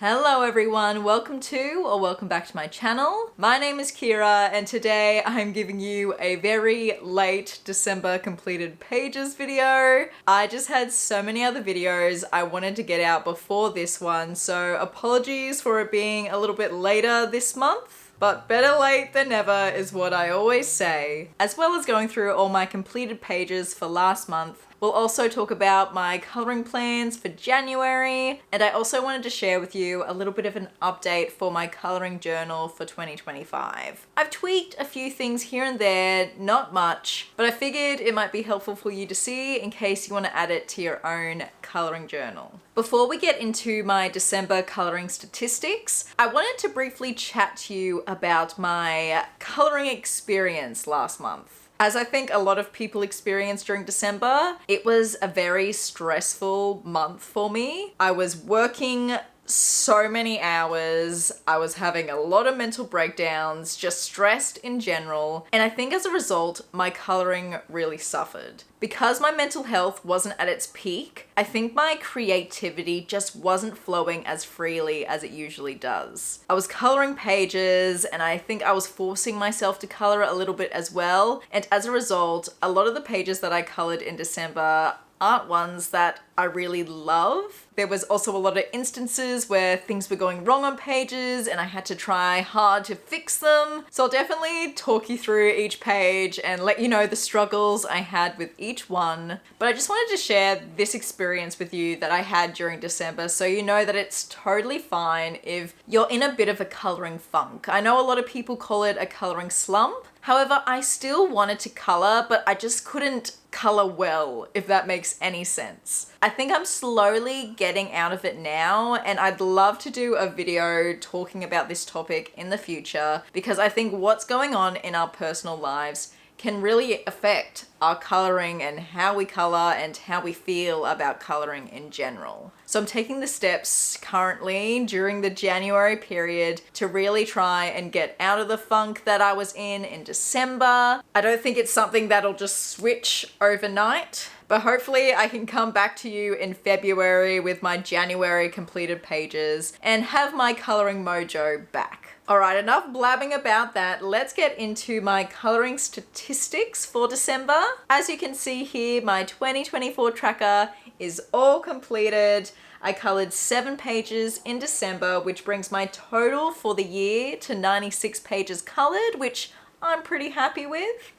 Hello everyone, welcome back to my channel. My name is Kira and today I'm giving you a very late December completed pages video. I just had so many other videos I wanted to get out before this one, so apologies for it being a little bit later this month. But better late than never is what I always say. As well as going through all my completed pages for last month, we'll also talk about my colouring plans for January, and I also wanted to share with you a little bit of an update for my colouring journal for 2025. I've tweaked a few things here and there, not much, but I figured it might be helpful for you to see in case you want to add it to your own colouring journal. Before we get into my December colouring statistics, I wanted to briefly chat to you about my colouring experience last month. As I think a lot of people experienced during December, it was a very stressful month for me. I was working so many hours, I was having a lot of mental breakdowns, just stressed in general, and I think as a result, my colouring really suffered. Because my mental health wasn't at its peak, I think my creativity just wasn't flowing as freely as it usually does. I was colouring pages and I think I was forcing myself to colour a little bit as well, and as a result, a lot of the pages that I coloured in December aren't ones that I really love. There was also a lot of instances where things were going wrong on pages and I had to try hard to fix them. So I'll definitely talk you through each page and let you know the struggles I had with each one. But I just wanted to share this experience with you that I had during December so you know that it's totally fine if you're in a bit of a colouring funk. I know a lot of people call it a colouring slump. However, I still wanted to colour, but I just couldn't colour well, if that makes any sense. I think I'm slowly getting out of it now, and I'd love to do a video talking about this topic in the future because I think what's going on in our personal lives can really affect our colouring and how we colour and how we feel about colouring in general. So I'm taking the steps currently during the January period to really try and get out of the funk that I was in December. I don't think it's something that'll just switch overnight, but hopefully I can come back to you in February with my January completed pages and have my colouring mojo back. Alright, enough blabbing about that. Let's get into my colouring statistics for December. As you can see here, my 2024 tracker is all completed. I coloured 7 pages in December, which brings my total for the year to 96 pages coloured, which I'm pretty happy with.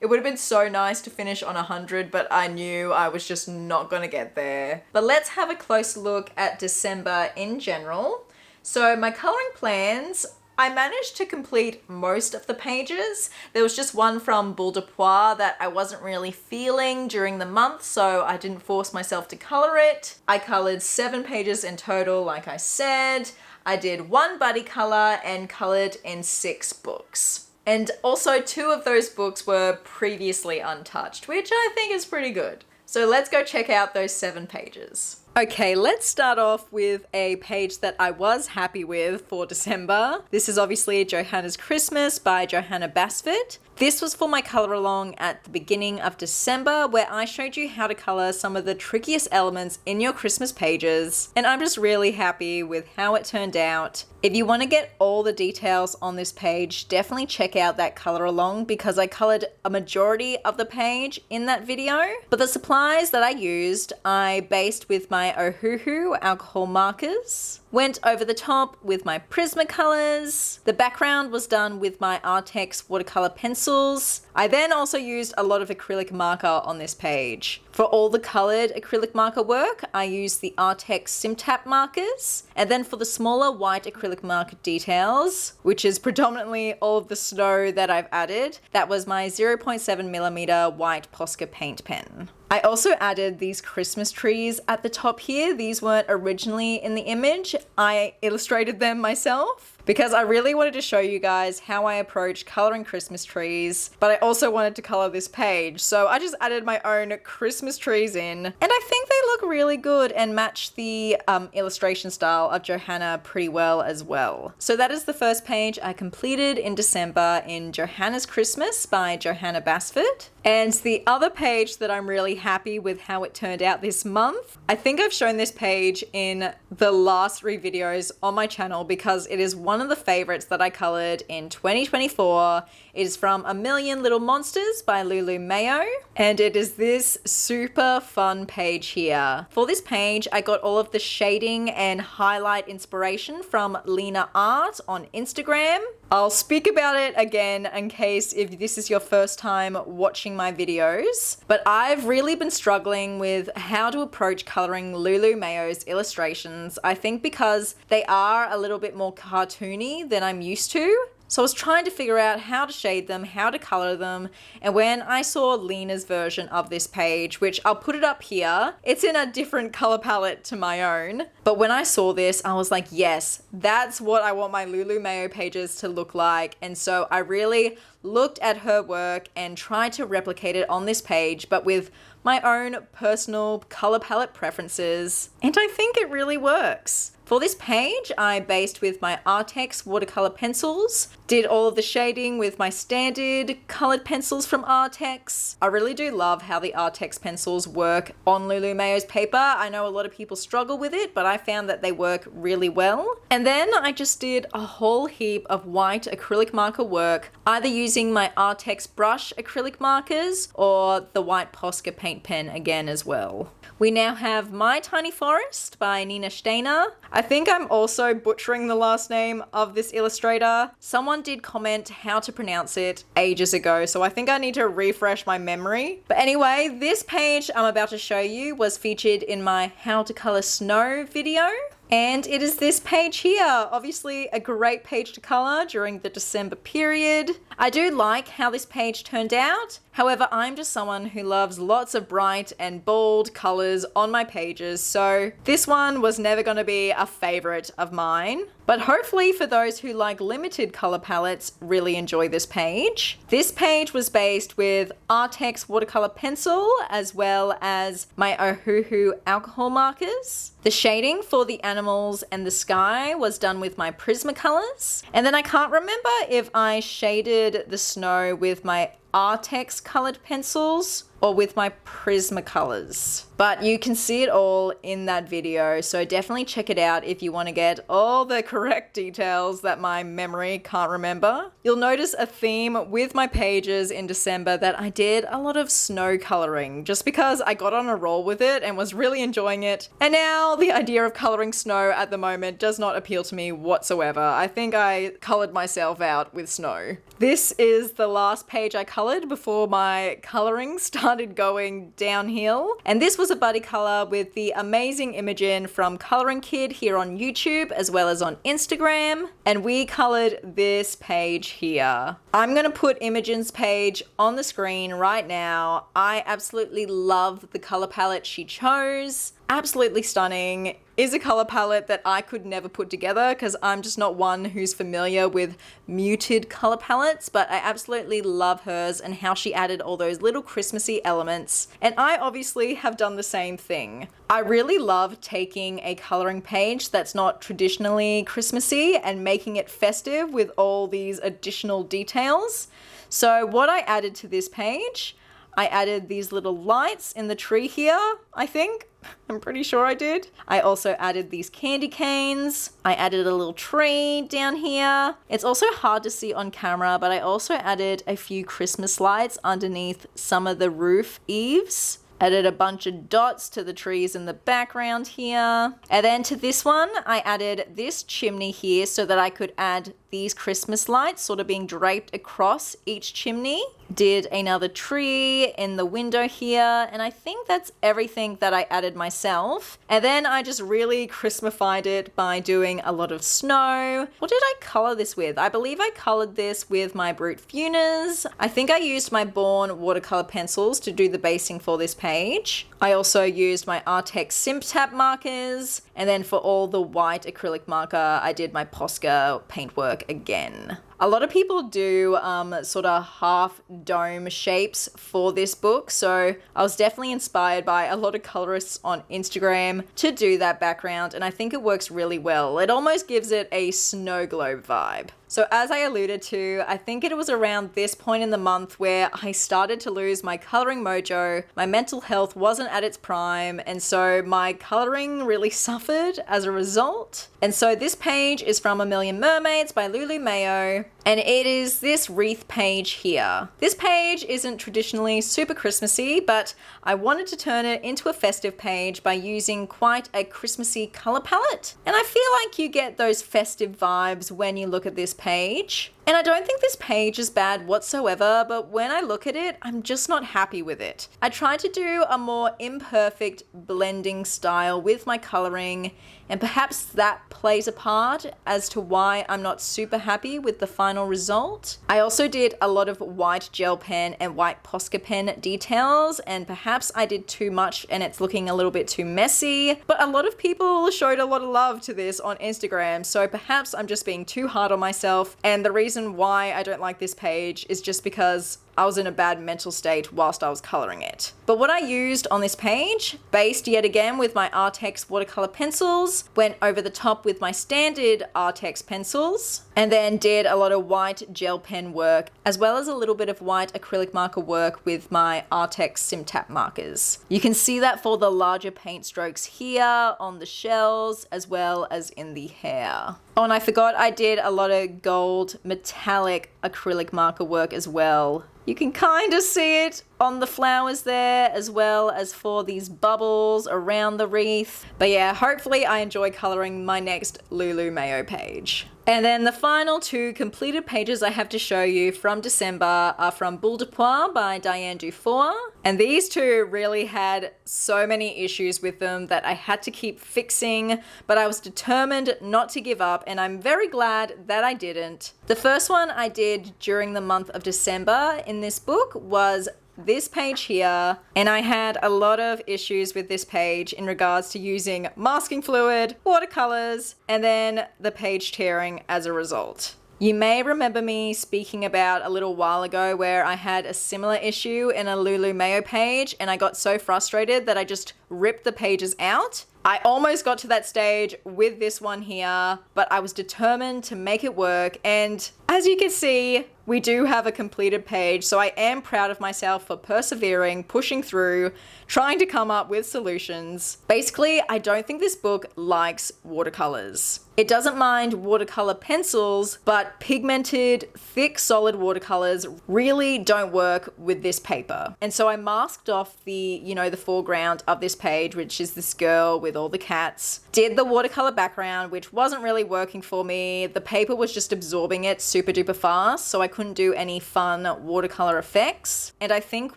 It would have been so nice to finish on 100, but I knew I was just not going to get there. But let's have a close look at December in general. So my colouring plans, I managed to complete most of the pages. There was just one from Boule de Poire that I wasn't really feeling during the month, so I didn't force myself to colour it. I coloured 7 pages in total, like I said. I did 1 buddy colour and coloured in 6 books. And also 2 of those books were previously untouched, which I think is pretty good. So let's go check out those 7 pages. Okay, let's start off with a page that I was happy with for December. This is obviously Johanna's Christmas by Johanna Basford. This was for my colour along at the beginning of December where I showed you how to colour some of the trickiest elements in your Christmas pages, and I'm just really happy with how it turned out. If you want to get all the details on this page, definitely check out that colour along because I coloured a majority of the page in that video. But the supplies that I used, I based with my Ohuhu alcohol markers, went over the top with my Prismacolors. The background was done with my Artex watercolor pencils. I then also used a lot of acrylic marker on this page. For all the colored acrylic marker work, I used the Artex Simtap markers. And then for the smaller white acrylic marker details, which is predominantly all of the snow that I've added, that was my 0.7mm white Posca paint pen. I also added these Christmas trees at the top here. These weren't originally in the image. I illustrated them myself because I really wanted to show you guys how I approach coloring Christmas trees, but I also wanted to color this page. So I just added my own Christmas trees in, and I think they look really good and match the illustration style of Johanna pretty well as well. So that is the first page I completed in December in Johanna's Christmas by Johanna Basford. And the other page that I'm really happy with how it turned out this month, I think I've shown this page in the last 3 videos on my channel because it is one of the favorites that I colored in 2024. It is from A Million Little Monsters by Lulu Mayo, and it is this super fun page here. For this page, I got all of the shading and highlight inspiration from Lena Art on Instagram. I'll speak about it again in case if this is your first time watching my videos, but I've really been struggling with how to approach coloring Lulu Mayo's illustrations. I think because they are a little bit more cartoony than I'm used to. So I was trying to figure out how to shade them, how to color them, and when I saw Lena's version of this page, which I'll put it up here, it's in a different color palette to my own, but when I saw this, I was like, yes, that's what I want my Lulu Mayo pages to look like, and so I really looked at her work and tried to replicate it on this page, but with my own personal color palette preferences, and I think it really works. For this page, I based with my Artex watercolor pencils, did all of the shading with my standard colored pencils from Artex. I really do love how the Artex pencils work on Lulu Mayo's paper. I know a lot of people struggle with it, but I found that they work really well. And then I just did a whole heap of white acrylic marker work, either using my Artex brush acrylic markers or the white Posca paint pen again as well. We now have My Tiny Forest by Nina Steiner. I think I'm also butchering the last name of this illustrator. Someone did comment how to pronounce it ages ago, so I think I need to refresh my memory. But anyway, this page I'm about to show you was featured in my How to Color Snow video. And it is this page here, obviously a great page to color during the December period. I do like how this page turned out. However, I'm just someone who loves lots of bright and bold colors on my pages, so this one was never going to be a favorite of mine. But hopefully for those who like limited color palettes really enjoy this page. This page was based with Artex watercolor pencil as well as my Ohuhu alcohol markers. The shading for the animals and the sky was done with my Prismacolors. And then I can't remember if I shaded the snow with my Artex colored pencils or with my Prismacolors. But you can see it all in that video, so definitely check it out if you want to get all the correct details that my memory can't remember. You'll notice a theme with my pages in December that I did a lot of snow coloring just because I got on a roll with it and was really enjoying it. And now the idea of coloring snow at the moment does not appeal to me whatsoever. I think I colored myself out with snow. This is the last page I colored before my coloring started going downhill. And this was a buddy color with the amazing Imogen from Coloring Kid here on YouTube as well as on Instagram. And we colored this page here. I'm going to put Imogen's page on the screen right now. I absolutely love the color palette she chose. Absolutely stunning. Is a color palette that I could never put together because I'm just not one who's familiar with muted color palettes, but I absolutely love hers and how she added all those little Christmassy elements. And I obviously have done the same thing. I really love taking a coloring page that's not traditionally Christmassy and making it festive with all these additional details. So what I added to this page, I added these little lights in the tree here, I think. I'm pretty sure I did. I also added these candy canes. I added a little tree down here. It's also hard to see on camera, but I also added a few Christmas lights underneath some of the roof eaves. Added a bunch of dots to the trees in the background here. And then to this one, I added this chimney here so that I could add these Christmas lights sort of being draped across each chimney. Did another tree in the window here, and I think that's everything that I added myself. And then I just really Christmasified it by doing a lot of snow. What did I color this with? I believe I colored this with my Brut Funas. I think I used my Born watercolor pencils to do the basing for this page. I also used my Artex Simp Tap markers, and then for all the white acrylic marker, I did my Posca paintwork again. A lot of people do sort of half dome shapes for this book, so I was definitely inspired by a lot of colorists on Instagram to do that background, and I think it works really well. It almost gives it a snow globe vibe. So as I alluded to, I think it was around this point in the month where I started to lose my coloring mojo. My mental health wasn't at its prime, and so my coloring really suffered as a result. And so this page is from A Million Mermaids by Lulu Mayo, and it is this wreath page here. This page isn't traditionally super Christmassy, but I wanted to turn it into a festive page by using quite a Christmassy color palette. And I feel like you get those festive vibes when you look at this page. And I don't think this page is bad whatsoever, but when I look at it, I'm just not happy with it. I tried to do a more imperfect blending style with my coloring, and perhaps that plays a part as to why I'm not super happy with the final result. I also did a lot of white gel pen and white Posca pen details, and perhaps I did too much and it's looking a little bit too messy, but a lot of people showed a lot of love to this on Instagram, so perhaps I'm just being too hard on myself, and the reason why I don't like this page is just because I was in a bad mental state whilst I was coloring it. But what I used on this page, based yet again with my Artex watercolor pencils, went over the top with my standard Artex pencils, and then did a lot of white gel pen work, as well as a little bit of white acrylic marker work with my Artex SimTap markers. You can see that for the larger paint strokes here on the shells, as well as in the hair. Oh, and I forgot I did a lot of gold metallic acrylic marker work as well. You can kind of see it on the flowers there, as well as for these bubbles around the wreath. But yeah, hopefully I enjoy coloring my next Lulu Mayo page. And then the final two completed pages I have to show you from December are from Boule de Poire by Diane Dufour. And these two really had so many issues with them that I had to keep fixing, but I was determined not to give up, and I'm very glad that I didn't. The first one I did during the month of December in this book was this page here, and I had a lot of issues with this page in regards to using masking fluid, watercolors, and then the page tearing as a result. You may remember me speaking about a little while ago where I had a similar issue in a Lulu Mayo page, and I got so frustrated that I just ripped the pages out. I almost got to that stage with this one here, but I was determined to make it work, and as you can see, we do have a completed page, so I am proud of myself for persevering, pushing through, trying to come up with solutions. Basically, I don't think this book likes watercolors. It doesn't mind watercolor pencils, but pigmented, thick, solid watercolors really don't work with this paper. And so I masked off the foreground of this page, which is this girl with all the cats. Did the watercolor background, which wasn't really working for me. The paper was just absorbing it super duper fast, so I couldn't do any fun watercolor effects. And I think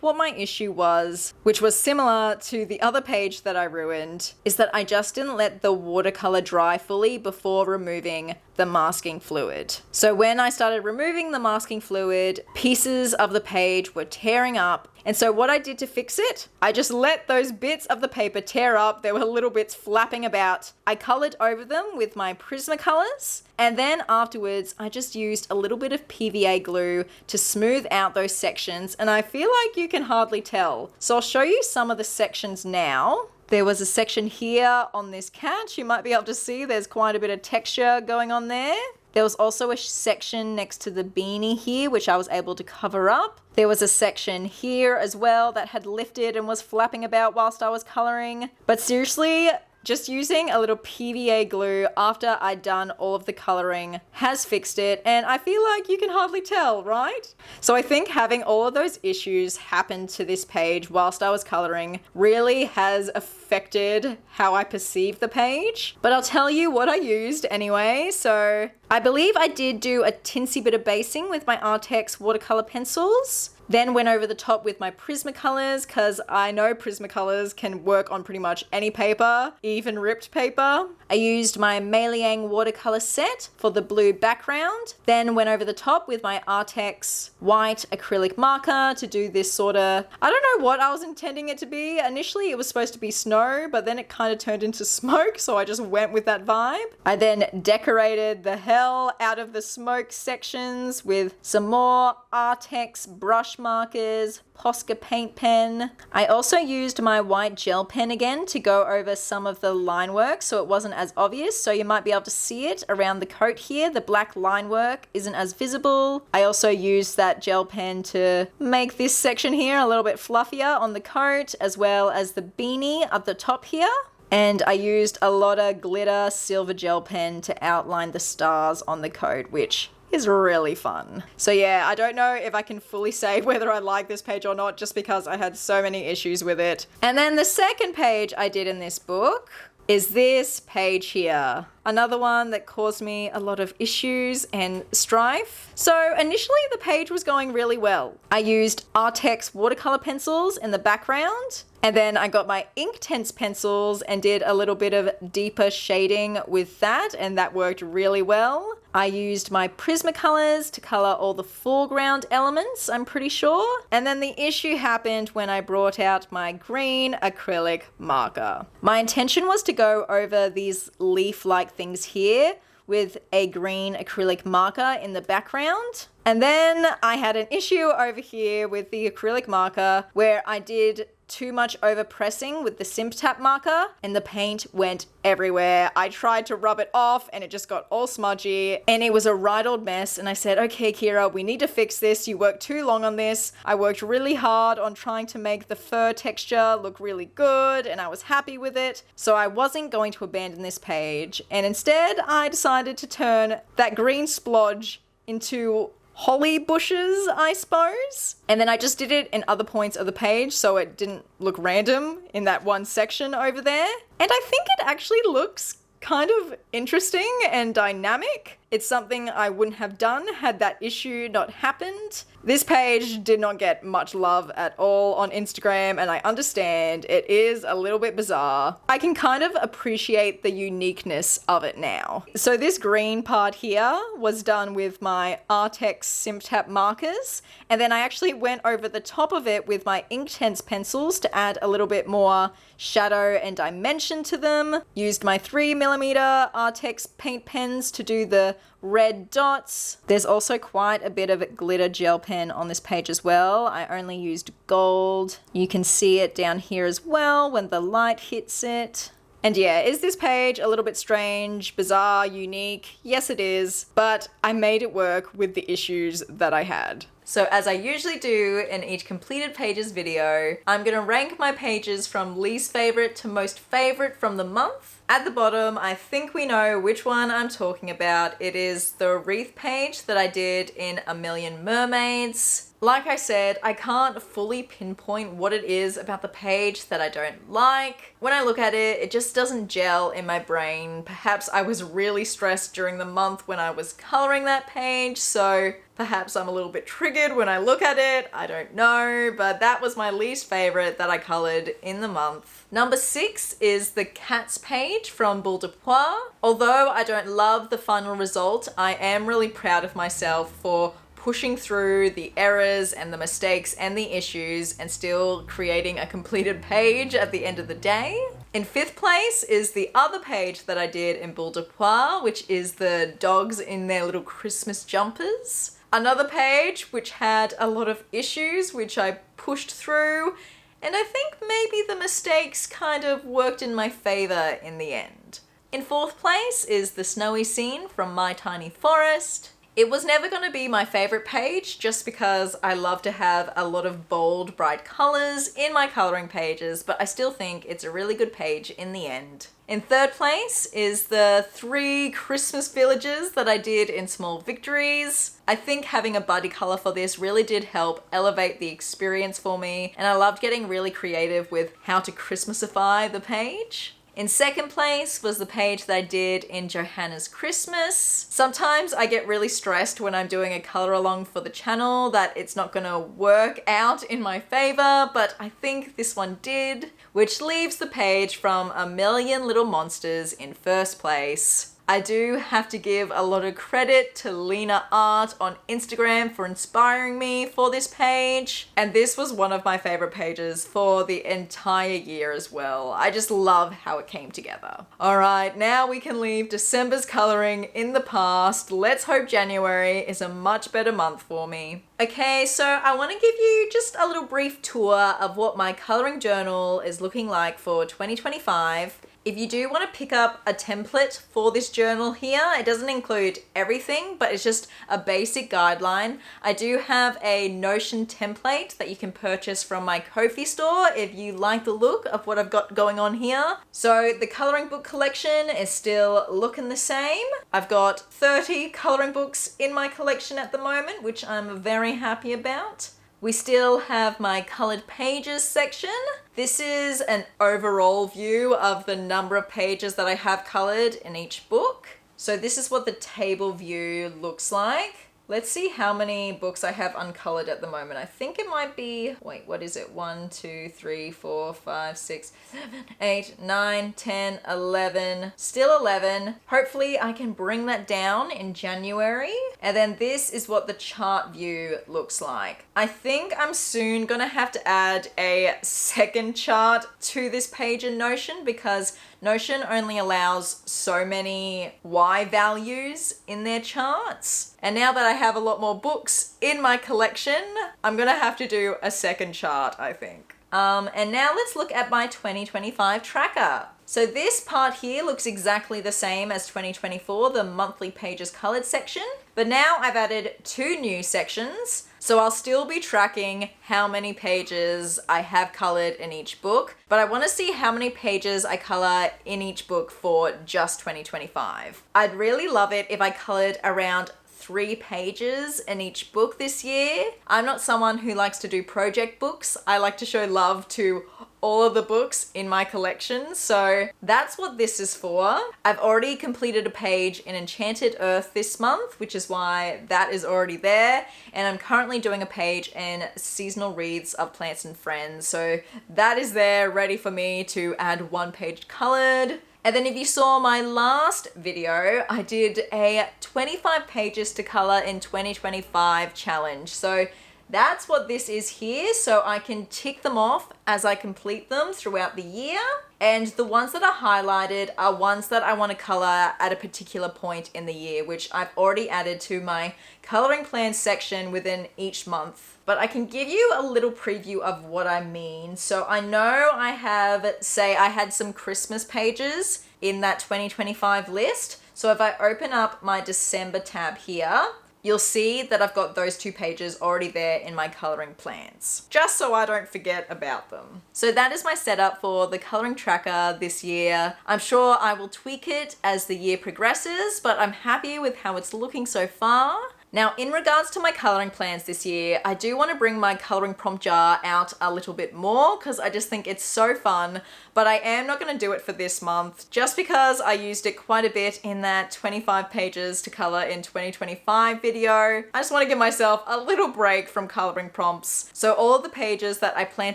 what my issue was, which was similar to the other page that I ruined, is that I just didn't let the watercolor dry fully before removing the masking fluid. So when I started removing the masking fluid, pieces of the page were tearing up. And so what I did to fix it, I just let those bits of the paper tear up. There were little bits flapping about. I colored over them with my Prismacolors, and then afterwards I just used a little bit of PVA glue to smooth out those sections, and I feel like you can hardly tell. So I'll show you some of the sections now. There was a section here on this cat. You might be able to see there's quite a bit of texture going on there. There was also a section next to the beanie here, which I was able to cover up. There was a section here as well that had lifted and was flapping about whilst I was coloring. But seriously, just using a little PVA glue after I'd done all of the coloring has fixed it, and I feel like you can hardly tell, right? So I think having all of those issues happen to this page whilst I was coloring really has affected how I perceive the page. But I'll tell you what I used anyway. So I believe I did do a tinsy bit of basing with my Artex watercolor pencils. Then went over the top with my Prismacolors, because I know Prismacolors can work on pretty much any paper, even ripped paper. I used my Mei-Liang watercolor set for the blue background. Then went over the top with my Artex white acrylic marker to do this sort of, I don't know what I was intending it to be. Initially it was supposed to be snow, but then it kind of turned into smoke, so I just went with that vibe. I then decorated the hell out of the smoke sections with some more Artex brush brush markers, Posca paint pen. I also used my white gel pen again to go over some of the line work so it wasn't as obvious, so you might be able to see it around the coat here. The black line work isn't as visible. I also used that gel pen to make this section here a little bit fluffier on the coat, as well as the beanie at the top here. And I used a lot of glitter silver gel pen to outline the stars on the coat, which is really fun. So yeah, I don't know if I can fully say whether I like this page or not, just because I had so many issues with it. And then the second page I did in this book is this page here. Another one that caused me a lot of issues and strife. So initially the page was going really well. I used Artex watercolor pencils in the background, and then I got my Inktense pencils and did a little bit of deeper shading with that, and that worked really well. I used my Prismacolors to color all the foreground elements, I'm pretty sure. And then the issue happened when I brought out my green acrylic marker. My intention was to go over these leaf-like things here with a green acrylic marker in the background. And then I had an issue over here with the acrylic marker where I did too much over pressing with the Simp Tap marker and the paint went everywhere. I tried to rub it off and it just got all smudgy and it was a right old mess. And I said, okay, Kira, we need to fix this. You worked too long on this. I worked really hard on trying to make the fur texture look really good and I was happy with it. So I wasn't going to abandon this page. And instead I decided to turn that green splodge into holly bushes, I suppose. And then I just did it in other points of the page so it didn't look random in that one section over there. And I think it actually looks kind of interesting and dynamic. It's something I wouldn't have done had that issue not happened. This page did not get much love at all on Instagram, and I understand it is a little bit bizarre. I can kind of appreciate the uniqueness of it now. So this green part here was done with my Artex Simp Tap markers, and then I actually went over the top of it with my Inktense pencils to add a little bit more shadow and dimension to them. Used my 3mm Artex paint pens to do the red dots. There's also quite a bit of glitter gel pen on this page as well. I only used gold. You can see it down here as well when the light hits it. And yeah, is this page a little bit strange, bizarre, unique? Yes, it is, but I made it work with the issues that I had. So as I usually do in each completed pages video, I'm gonna rank my pages from least favorite to most favorite from the month. At the bottom, I think we know which one I'm talking about. It is the wreath page that I did in A Million Mermaids. Like I said, I can't fully pinpoint what it is about the page that I don't like. When I look at it, it just doesn't gel in my brain. Perhaps I was really stressed during the month when I was coloring that page, so perhaps I'm a little bit triggered when I look at it. I don't know, but that was my least favorite that I colored in the month. Number 6 is the Cats page from Boule de Poire. Although I don't love the final result, I am really proud of myself for pushing through the errors and the mistakes and the issues and still creating a completed page at the end of the day. In 5th place is the other page that I did in Boule de Poire, which is the dogs in their little Christmas jumpers. Another page which had a lot of issues which I pushed through, and I think maybe the mistakes kind of worked in my favor in the end. In 4th place is the snowy scene from My Tiny Forest. It was never going to be my favorite page just because I love to have a lot of bold, bright colors in my coloring pages, but I still think it's a really good page in the end. In 3rd place is the 3 Christmas villages that I did in Small Victories. I think having a buddy color for this really did help elevate the experience for me, and I loved getting really creative with how to Christmasify the page. In 2nd place was the page that I did in Johanna's Christmas. Sometimes I get really stressed when I'm doing a color along for the channel that it's not gonna work out in my favor, but I think this one did, which leaves the page from A Million Little Monsters in 1st place. I do have to give a lot of credit to Lena Art on Instagram for inspiring me for this page. And this was one of my favorite pages for the entire year as well. I just love how it came together. All right, now we can leave December's coloring in the past. Let's hope January is a much better month for me. Okay, so I want to give you just a little brief tour of what my coloring journal is looking like for 2025. If you do want to pick up a template for this journal here, it doesn't include everything, but it's just a basic guideline. I do have a Notion template that you can purchase from my Ko-fi store if you like the look of what I've got going on here. So the coloring book collection is still looking the same. I've got 30 coloring books in my collection at the moment, which I'm very happy about. We still have my colored pages section. This is an overall view of the number of pages that I have colored in each book. So this is what the table view looks like. Let's see how many books I have uncolored at the moment. I think it might be, wait, what is it? 1, 2, 3, 4, 5, 6, 7, 8, 9, 10, 11. Still 11. Hopefully I can bring that down in January. And then this is what the chart view looks like. I think I'm soon gonna have to add a second chart to this page in Notion because Notion only allows so many Y values in their charts. And now that I have a lot more books in my collection, I'm gonna have to do a second chart, I think. And now let's look at my 2025 tracker. So this part here looks exactly the same as 2024, the monthly pages colored section, but now I've added 2 new sections. So I'll still be tracking how many pages I have colored in each book, but I want to see how many pages I color in each book for just 2025. I'd really love it if I colored around 3 pages in each book this year. I'm not someone who likes to do project books. I like to show love to all of the books in my collection, so that's what this is for. I've already completed a page in Enchanted Earth this month, which is why that is already there, and I'm currently doing a page in Seasonal Wreaths of Plants and Friends, so that is there ready for me to add 1 page colored. And then if you saw my last video, I did a 25 pages to color in 2025 challenge. So that's what this is here. So I can tick them off as I complete them throughout the year. And the ones that are highlighted are ones that I want to color at a particular point in the year, which I've already added to my coloring plan section within each month. But I can give you a little preview of what I mean. So I know I have, say I had some Christmas pages in that 2025 list. So if I open up my December tab here, you'll see that I've got those 2 pages already there in my coloring plans, just so I don't forget about them. So that is my setup for the coloring tracker this year. I'm sure I will tweak it as the year progresses, but I'm happy with how it's looking so far. Now, in regards to my coloring plans this year, I do want to bring my coloring prompt jar out a little bit more because I just think it's so fun, but I am not going to do it for this month just because I used it quite a bit in that 25 pages to color in 2025 video. I just want to give myself a little break from coloring prompts. So all of the pages that I plan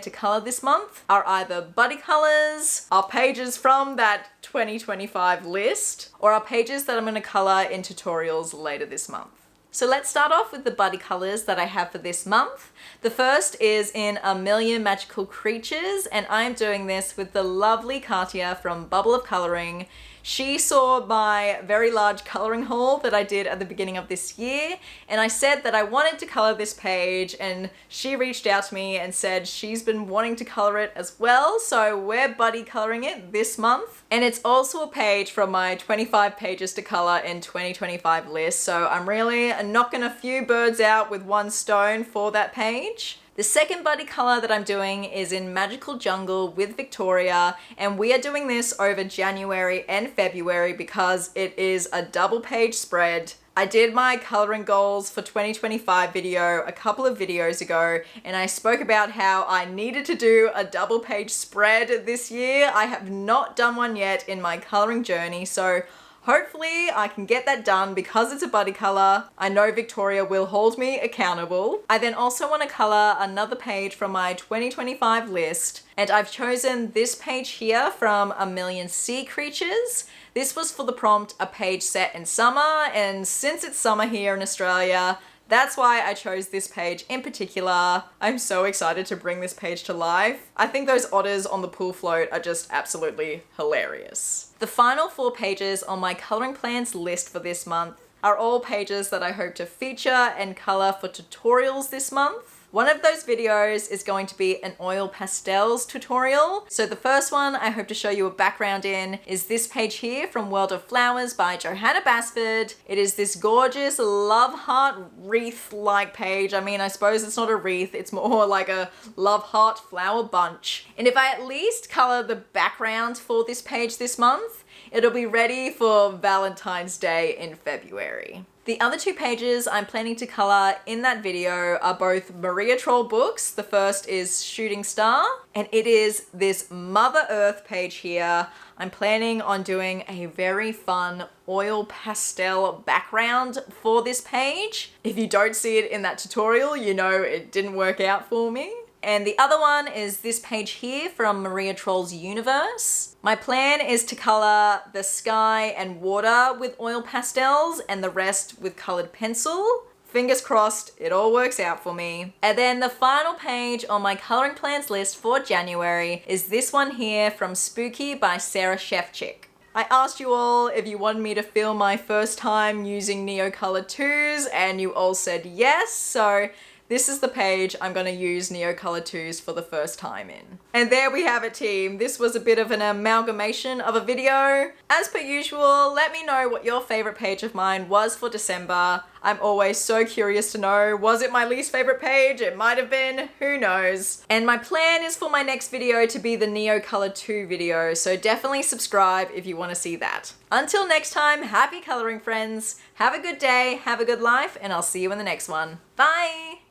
to color this month are either buddy colors, are pages from that 2025 list, or are pages that I'm going to color in tutorials later this month. So let's start off with the buddy colors that I have for this month. The first is in A Million Magical Creatures, and I'm doing this with the lovely Katya from Bubble of Coloring. She saw my very large coloring haul that I did at the beginning of this year, and I said that I wanted to color this page, and she reached out to me and said she's been wanting to color it as well, so we're buddy coloring it this month. And it's also a page from my 25 pages to color in 2025 list, so I'm really knocking a few birds out with one stone for that page. The second buddy color that I'm doing is in Magical Jungle with Victoria, and we are doing this over January and February because it is a double page spread. I did my coloring goals for 2025 video a couple of videos ago, and I spoke about how I needed to do a double page spread this year. I have not done one yet in my coloring journey, so hopefully I can get that done because it's a buddy color. I know Victoria will hold me accountable. I then also want to color another page from my 2025 list, and I've chosen this page here from A Million Sea Creatures. This was for the prompt, a page set in summer, and since it's summer here in Australia, that's why I chose this page in particular. I'm so excited to bring this page to life. I think those otters on the pool float are just absolutely hilarious. The final 4 pages on my coloring plans list for this month are all pages that I hope to feature and color for tutorials this month. One of those videos is going to be an oil pastels tutorial. So the first one I hope to show you a background in is this page here from World of Flowers by Johanna Basford. It is this gorgeous love heart wreath-like page. I mean, I suppose it's not a wreath, it's more like a love heart flower bunch. And if I at least color the background for this page this month, it'll be ready for Valentine's Day in February. The other 2 pages I'm planning to color in that video are both Maria Troll books. The first is Shooting Star, and it is this Mother Earth page here. I'm planning on doing a very fun oil pastel background for this page. If you don't see it in that tutorial, you know it didn't work out for me. And the other one is this page here from Maria Troll's Universe. My plan is to color the sky and water with oil pastels and the rest with colored pencil. Fingers crossed, it all works out for me. And then the final page on my coloring plans list for January is this one here from Spooky by Sarah Shefchick. I asked you all if you wanted me to film my first time using Neocolor 2s and you all said yes, so this is the page I'm going to use Neocolor 2s for the first time in. And there we have it, team. This was a bit of an amalgamation of a video. As per usual, let me know what your favorite page of mine was for December. I'm always so curious to know, was it my least favorite page? It might have been, who knows? And my plan is for my next video to be the Neocolor 2 video, so definitely subscribe if you want to see that. Until next time, happy coloring friends. Have a good day, have a good life, and I'll see you in the next one. Bye!